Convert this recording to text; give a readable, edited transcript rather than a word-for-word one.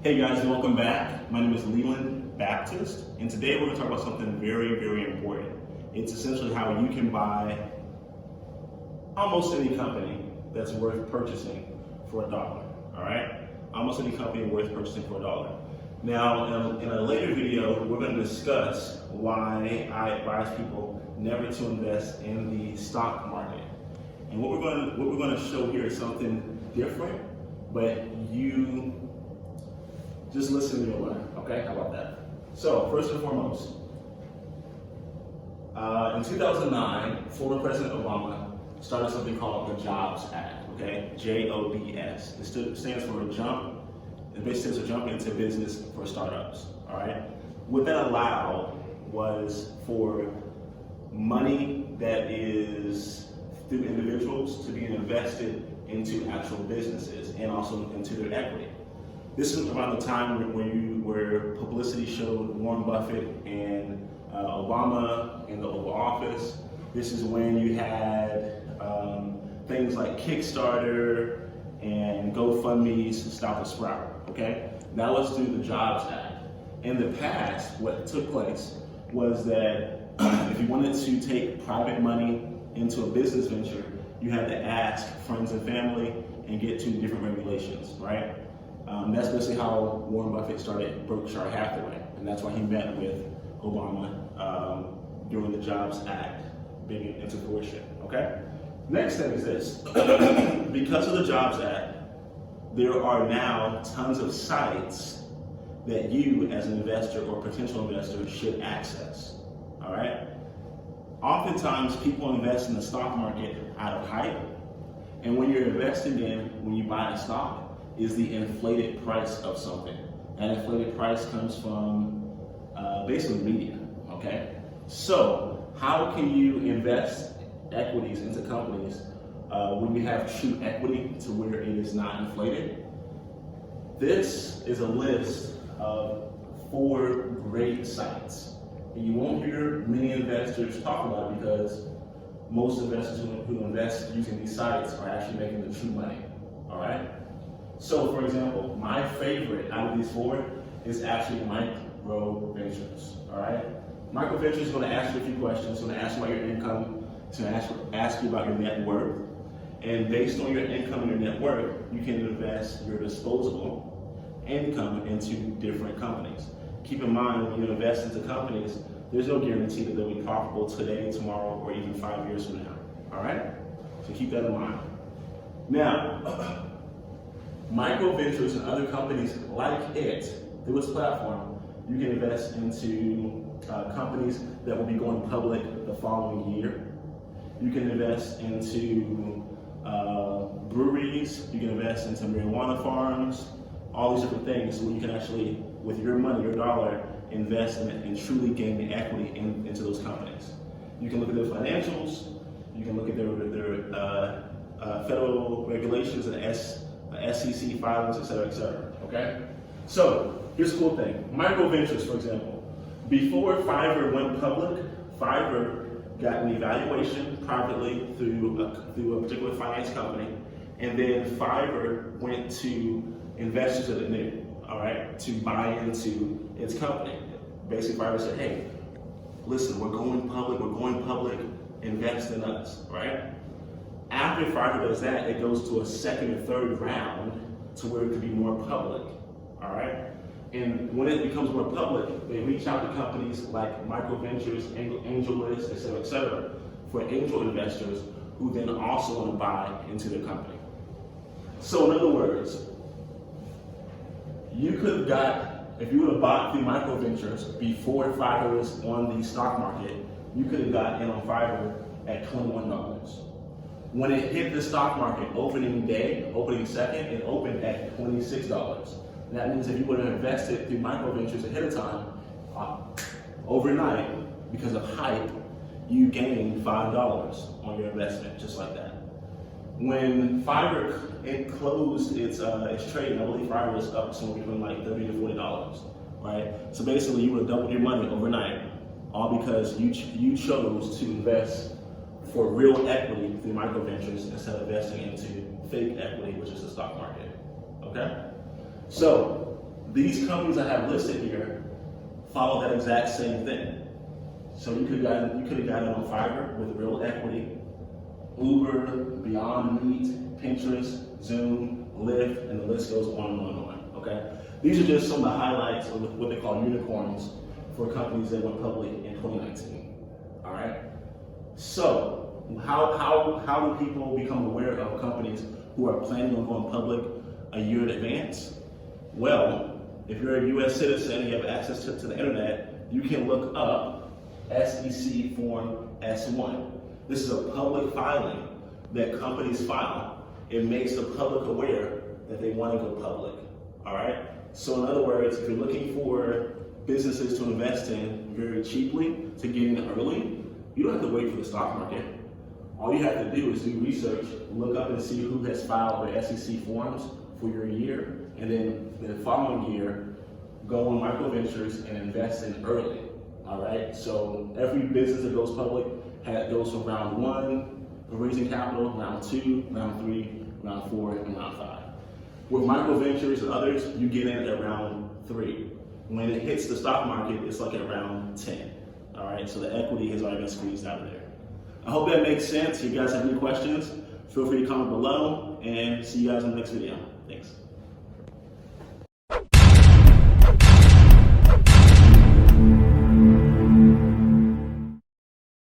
Hey guys, welcome back. My name is Leland Baptist, and today we're going to talk about something very, very important. It's essentially how you can buy almost any company that's worth purchasing for $1. All right, almost any company worth purchasing for $1. Now, in a later video, we're going to discuss why I advise people never to invest in the stock market. And what we're going to show here is something different, but you just listen to your learn, okay? How about that? So, first and foremost, in 2009, former President Obama started something called the Jobs Act, okay? JOBS. It stands for it basically stands for Jump Into Business for Startups, all right? What that allowed was for money that is through individuals to be invested into actual businesses and also into their equity. This is around the time where publicity showed Warren Buffett and Obama in the Oval Office. This is when you had things like Kickstarter and GoFundMe's to stop the sprout, okay? Now let's do the Jobs Act. In the past, what took place was that if you wanted to take private money into a business venture, you had to ask friends and family and get two different regulations, right? That's basically how Warren Buffett started Berkshire Hathaway, and that's why he met with Obama during the Jobs Act being into fruition, okay? Next thing is this. Because of the Jobs Act, there are now tons of sites that you as an investor or potential investor should access, all right? Oftentimes people invest in the stock market out of hype, and when you're investing when you buy a stock, is the inflated price of something. That inflated price comes from basically media, okay? So how can you invest equities into companies when you have true equity to where it is not inflated? This is a list of 4 great sites. And you won't hear many investors talk about it because most investors who invest using these sites are actually making the true money, all right? So, for example, my favorite out of these 4 is actually Micro Ventures, all right? Micro Ventures is going to ask you a few questions. It's going to ask you about your income. It's going to ask you about your net worth. And based on your income and your net worth, you can invest your disposable income into different companies. Keep in mind, when you invest into companies, there's no guarantee that they'll be profitable today, tomorrow, or even 5 years from now, all right? So keep that in mind. Now, Micro Ventures and other companies like it, through its platform, you can invest into companies that will be going public the following year. You can invest into breweries, you can invest into marijuana farms, all these different things, so you can actually, with your money, your dollar, invest in it and truly gain the equity into those companies. You can look at their financials, you can look at their federal regulations and SEC filings, et cetera, okay? So, here's the cool thing. Micro Ventures, for example. Before Fiverr went public, Fiverr got an evaluation privately through a particular finance company, and then Fiverr went to investors that it knew, all right, to buy into its company. Basically, Fiverr said, hey, listen, we're going public, invest in us, right? After Fiverr does that, it goes to a second or third round to where it could be more public, all right? And when it becomes more public, they reach out to companies like Micro Ventures, AngelList, et cetera, for angel investors who then also want to buy into their company. So in other words, you could have got, if you would have bought through Micro Ventures before Fiverr was on the stock market, you could have got in on Fiverr at $21. When it hit the stock market opening second, it opened at $26. That means if you would have invested through Micro Ventures ahead of time, overnight, because of hype, you gained $5 on your investment, just like that. When Fiverr closed its trading, I believe Fiverr was up somewhere between like $30 to $40, right? So basically, you would have doubled your money overnight, all because you chose to invest for real equity through Micro Ventures instead of investing into fake equity, which is the stock market. Okay? So These companies that I have listed here follow that exact same thing. So you could have gotten on Fiverr with real equity, Uber, Beyond Meat, Pinterest, Zoom, Lyft, and the list goes on and on and on, okay? These are just some of the highlights of what they call unicorns for companies that went public in 2019, all right? So how do people become aware of companies who are planning on going public a year in advance? Well, if you're a US citizen and you have access to the internet, you can look up SEC Form S1. This is a public filing that companies file. It makes the public aware that they want to go public, all right? So in other words, if you're looking for businesses to invest in very cheaply to get in early, you don't have to wait for the stock market. All you have to do is do research, look up and see who has filed their SEC forms for your year, and then the following year, go on micro ventures and invest in early, all right? So every business that goes public goes from round 1, raising capital, round 2, round 3, round 4, and round 5. With micro ventures and others, you get in at round 3. When it hits the stock market, it's like at round 10, all right? So the equity has already been squeezed out of there. I hope that makes sense. If you guys have any questions, feel free to comment below, and see you guys in the next video. Thanks.